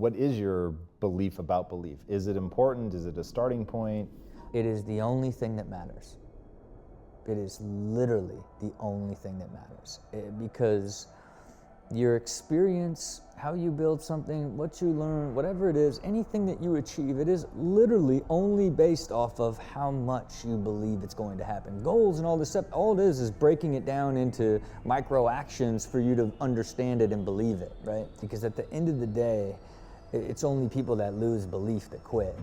What is your belief about belief? Is it important? Is it a starting point? It is the only thing that matters. It is literally the only thing that matters. Because your experience, how you build something, what you learn, whatever it is, anything that you achieve, it is literally only based off of how much you believe it's going to happen. Goals and all this stuff, all it is breaking it down into micro actions for you to understand it and believe it, right? Because at the end of the day, it's only people that lose belief that quit.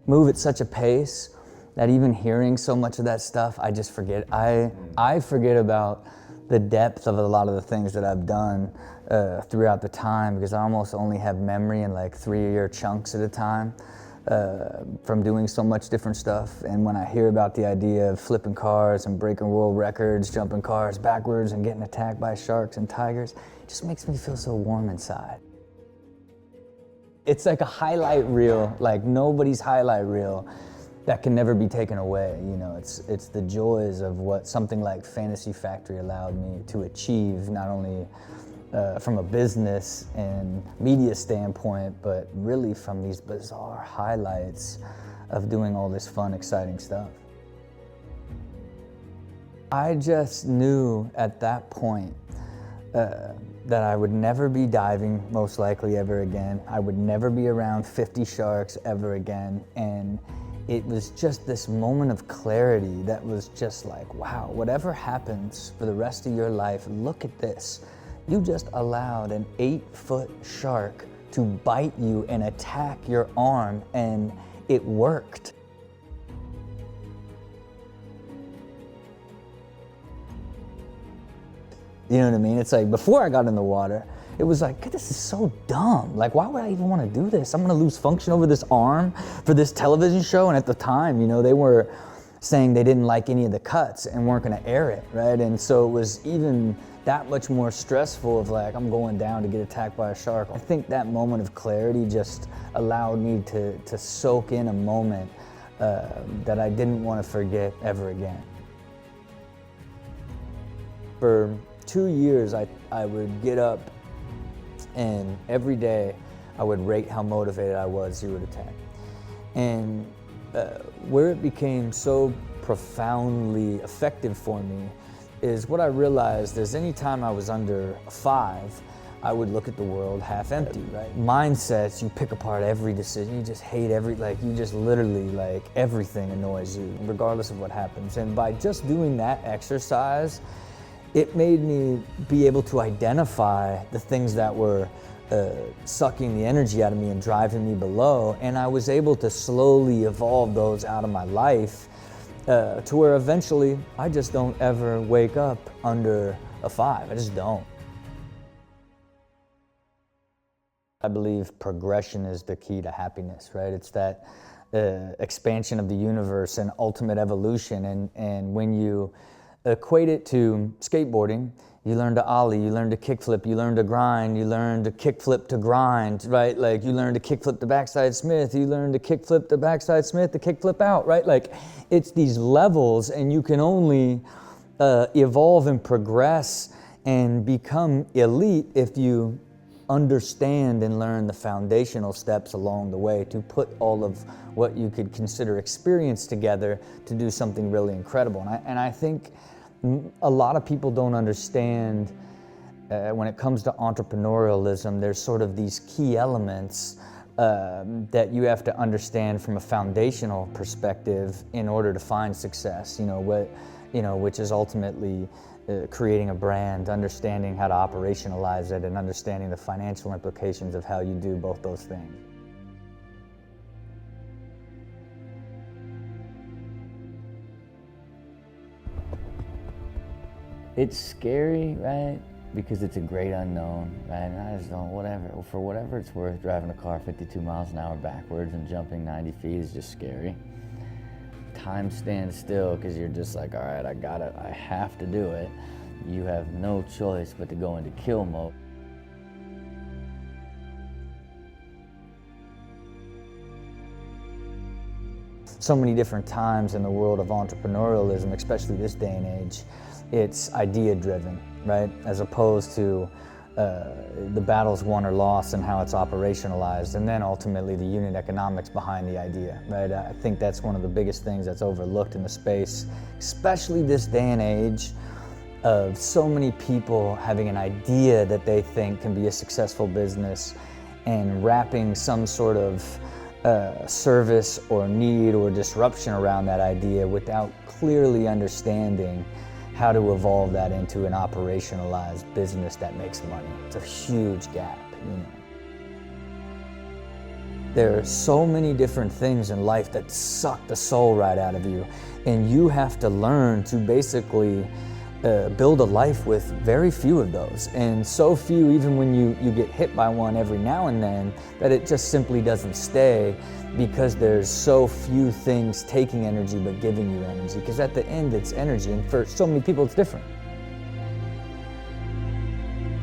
Move at such a pace that even hearing so much of that stuff, I just forget. I forget about the depth of a lot of the things that I've done throughout the time, because I almost only have memory in like 3-year chunks at a time from doing so much different stuff. And when I hear about the idea of flipping cars and breaking world records, jumping cars backwards and getting attacked by sharks and tigers, it just makes me feel so warm inside. It's like a highlight reel, like nobody's highlight reel, that can never be taken away. You know, it's the joys of what something like Fantasy Factory allowed me to achieve, not only from a business and media standpoint, but really from these bizarre highlights of doing all this fun, exciting stuff. I just knew at that point that I would never be diving, most likely ever again. I would never be around 50 sharks ever again. And it was just this moment of clarity that was just like, wow, whatever happens for the rest of your life, look at this. You just allowed an 8-foot shark to bite you and attack your arm, and it worked. You know what I mean? It's like, before I got in the water, it was like, this is so dumb. Like, why would I even want to do this? I'm gonna lose function over this arm for this television show. And at the time, you know, they were saying they didn't like any of the cuts and weren't gonna air it, right? And so it was even that much more stressful of like, I'm going down to get attacked by a shark. I think that moment of clarity just allowed me to soak in a moment that I didn't want to forget ever again. For 2 years, I would get up, and every day I would rate how motivated I was 0 to 10. And where it became so profoundly effective for me is what I realized is anytime I was under a 5, I would look at the world half empty, right? Mindsets, you pick apart every decision, you just hate you just literally, like, everything annoys you, regardless of what happens. And by just doing that exercise, it made me be able to identify the things that were sucking the energy out of me and driving me below, and I was able to slowly evolve those out of my life to where eventually I just don't ever wake up under a 5. I just don't. I believe progression is the key to happiness, right? It's that expansion of the universe and ultimate evolution, and when you equate it to skateboarding, you learn to ollie, you learn to kickflip, you learn to grind, you learn to kickflip to grind, right? Like, you learn to kickflip the backside Smith, you learn to kickflip the backside Smith, the kickflip out, right? Like, it's these levels, and you can only evolve and progress and become elite if you understand and learn the foundational steps along the way to put all of what you could consider experience together to do something really incredible. And I think a lot of people don't understand when it comes to entrepreneurialism, there's sort of these key elements that you have to understand from a foundational perspective in order to find success, which is ultimately creating a brand, understanding how to operationalize it, and understanding the financial implications of how you do both those things. It's scary, right? Because it's a great unknown, right? And I just don't, for whatever it's worth, driving a car 52 miles an hour backwards and jumping 90 feet is just scary. Time stands still because you're just like, all right, I have to do it. You have no choice but to go into kill mode. So many different times in the world of entrepreneurialism, especially this day and age, it's idea driven, right? As opposed to the battle's won or lost and how it's operationalized, and then ultimately the unit economics behind the idea, right? I think that's one of the biggest things that's overlooked in the space, especially this day and age of so many people having an idea that they think can be a successful business and wrapping some sort of service or need or disruption around that idea without clearly understanding how to evolve that into an operationalized business that makes money. It's a huge gap, you know. There are so many different things in life that suck the soul right out of you, and you have to learn to basically build a life with very few of those, and so few even when you get hit by one every now and then that it just simply doesn't stay, because there's so few things taking energy but giving you energy, because at the end it's energy, and for so many people it's different.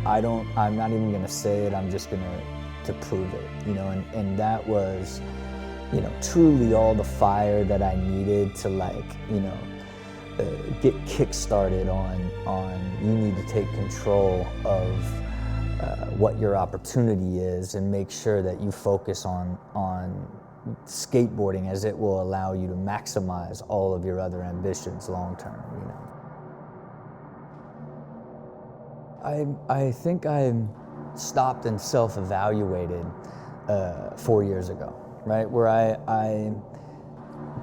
I'm not even gonna say it, I'm just gonna to prove it, you know, and that was, you know, truly all the fire that I needed to, like, you know, get kick-started on you need to take control of what your opportunity is and make sure that you focus on skateboarding, as it will allow you to maximize all of your other ambitions long-term, you know. I think I stopped and self-evaluated 4 years ago, right? Where I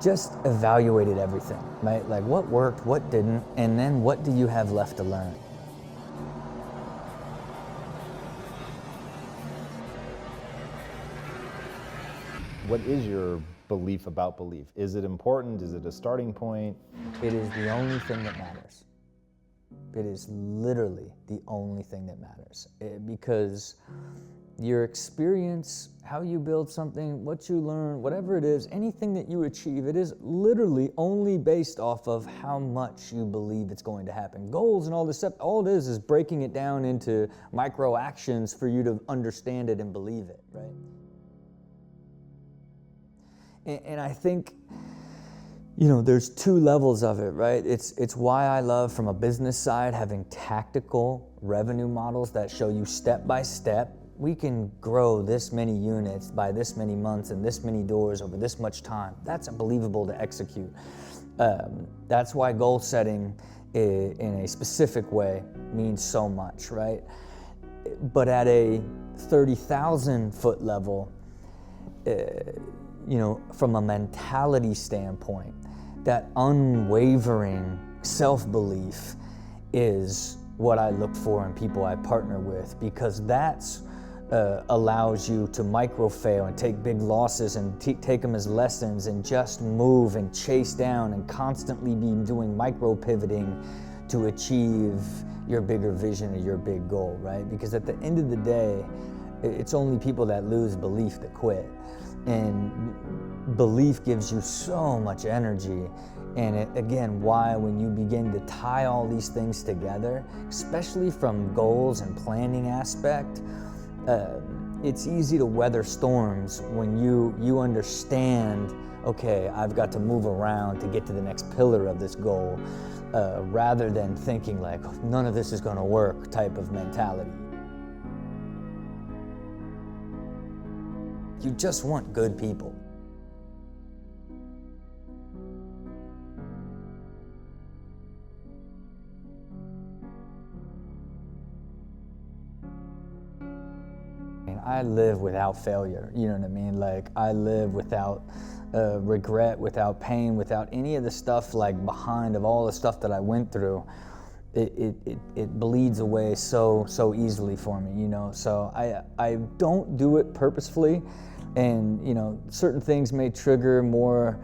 just evaluated everything, right? Like what worked, what didn't, and then what do you have left to learn? What is your belief about belief? Is it important? Is it a starting point? It is the only thing that matters. It is literally the only thing that matters. Because your experience, how you build something, what you learn, whatever it is, anything that you achieve, it is literally only based off of how much you believe it's going to happen. Goals and all this stuff, all it is breaking it down into micro actions for you to understand it and believe it, right? And I think, you know, there's two levels of it, right? It's why I love, from a business side, having tactical revenue models that show you step by step, we can grow this many units by this many months and this many doors over this much time. That's unbelievable to execute. That's why goal setting in a specific way means so much, right? But at a 30,000 foot level, you know, from a mentality standpoint, that unwavering self-belief is what I look for in people I partner with, because that's allows you to micro-fail and take big losses and take them as lessons and just move and chase down and constantly be doing micro-pivoting to achieve your bigger vision or your big goal, right? Because at the end of the day, it's only people that lose belief that quit. And belief gives you so much energy. And again, why when you begin to tie all these things together, especially from goals and planning aspect, it's easy to weather storms when you understand, okay, I've got to move around to get to the next pillar of this goal, rather than thinking like, none of this is gonna work type of mentality. You just want good people. I live without failure, you know what I mean? Like, I live without regret, without pain, without any of the stuff like behind of all the stuff that I went through. It bleeds away so easily for me, you know? So I don't do it purposefully, and, you know, certain things may trigger more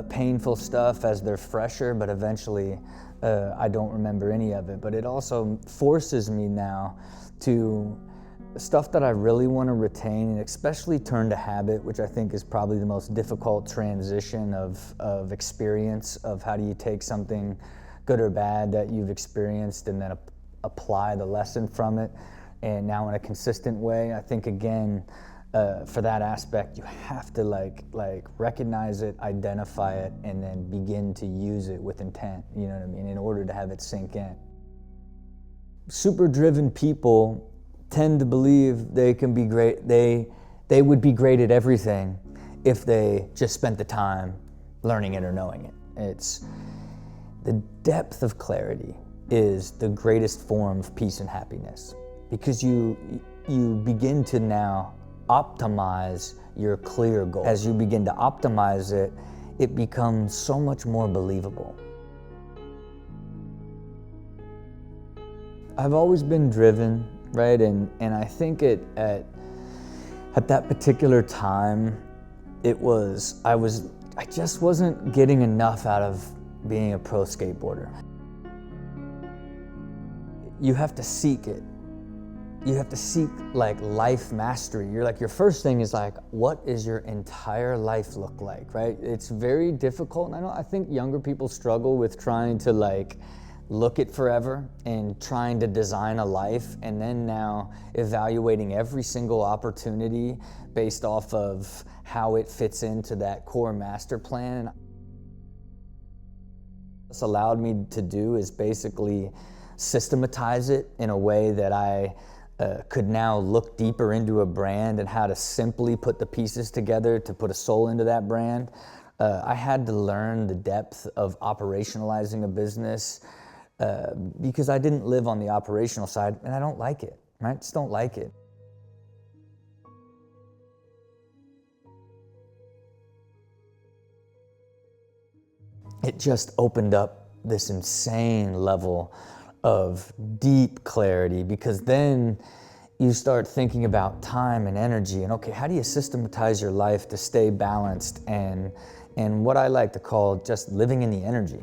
painful stuff as they're fresher, but eventually I don't remember any of it. But it also forces me now to stuff that I really want to retain, and especially turn to habit, which I think is probably the most difficult transition of experience, of how do you take something good or bad that you've experienced and then apply the lesson from it, and now in a consistent way. I think, again, for that aspect, you have to like recognize it, identify it, and then begin to use it with intent, you know what I mean, in order to have it sink in. Super driven people tend to believe they can be great, they would be great at everything if they just spent the time learning it or knowing it. It's the depth of clarity is the greatest form of peace and happiness, because you begin to now optimize your clear goal. As you begin to optimize it, it becomes so much more believable. I've always been driven, right? And I think at that particular time, I just wasn't getting enough out of being a pro skateboarder. You have to seek it. You have to seek like life mastery. Your first thing is like, what does your entire life look like, right? It's very difficult, and I think younger people struggle with trying to like look it forever and trying to design a life, and then now evaluating every single opportunity based off of how it fits into that core master plan. What's allowed me to do is basically systematize it in a way that I could now look deeper into a brand and how to simply put the pieces together to put a soul into that brand. I had to learn the depth of operationalizing a business because I didn't live on the operational side, and I don't like it, right? I just don't like it. It just opened up this insane level of deep clarity, because then you start thinking about time and energy and okay, how do you systematize your life to stay balanced and what I like to call just living in the energy.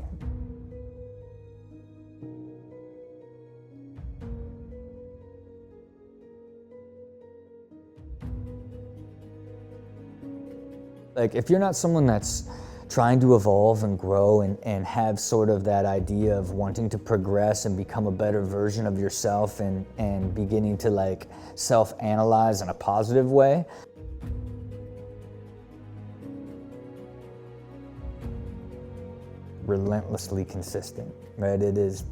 Like if you're not someone that's trying to evolve and grow and have sort of that idea of wanting to progress and become a better version of yourself and beginning to like self-analyze in a positive way. Relentlessly consistent, right? It is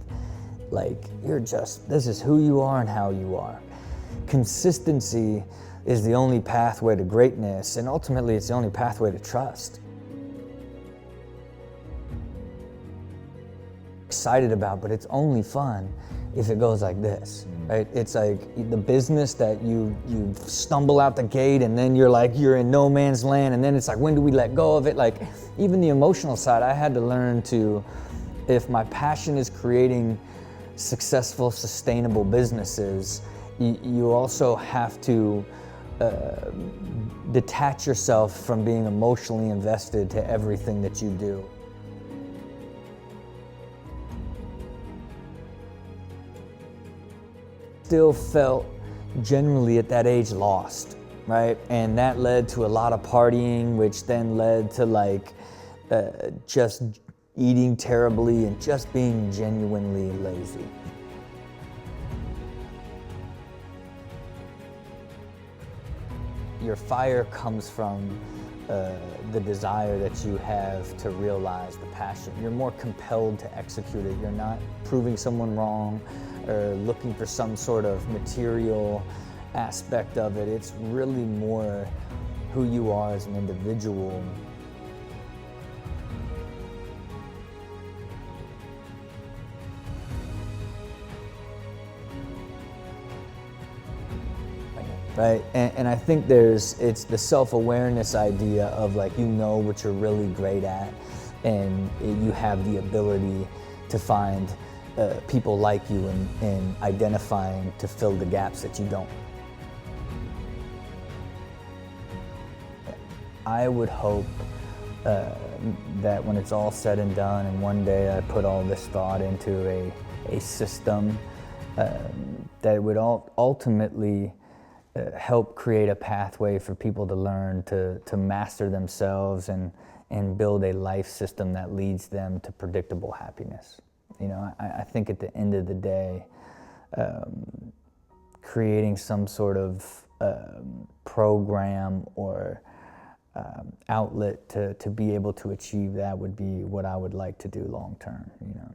like, this is who you are and how you are. Consistency is the only pathway to greatness, and ultimately it's the only pathway to trust. Excited about, but it's only fun if it goes like this, right? It's like the business that you stumble out the gate and then you're in no man's land, and then it's like, when do we let go of it? Like even the emotional side, I had to learn to, if my passion is creating successful, sustainable businesses, you also have to detach yourself from being emotionally invested to everything that you do. Still felt generally at that age lost, right? And that led to a lot of partying, which then led to like just eating terribly and just being genuinely lazy. Your fire comes from the desire that you have to realize the passion. You're more compelled to execute it. You're not proving someone wrong or looking for some sort of material aspect of it. It's really more who you are as an individual. Right, and I think it's the self-awareness idea of like, you know what you're really great at, and you have the ability to find people like you and identifying to fill the gaps that you don't. I would hope that when it's all said and done and one day I put all this thought into a system, that it would ultimately help create a pathway for people to learn to master themselves and build a life system that leads them to predictable happiness. You know, I think at the end of the day, creating some sort of program or outlet to be able to achieve that would be what I would like to do long term, you know.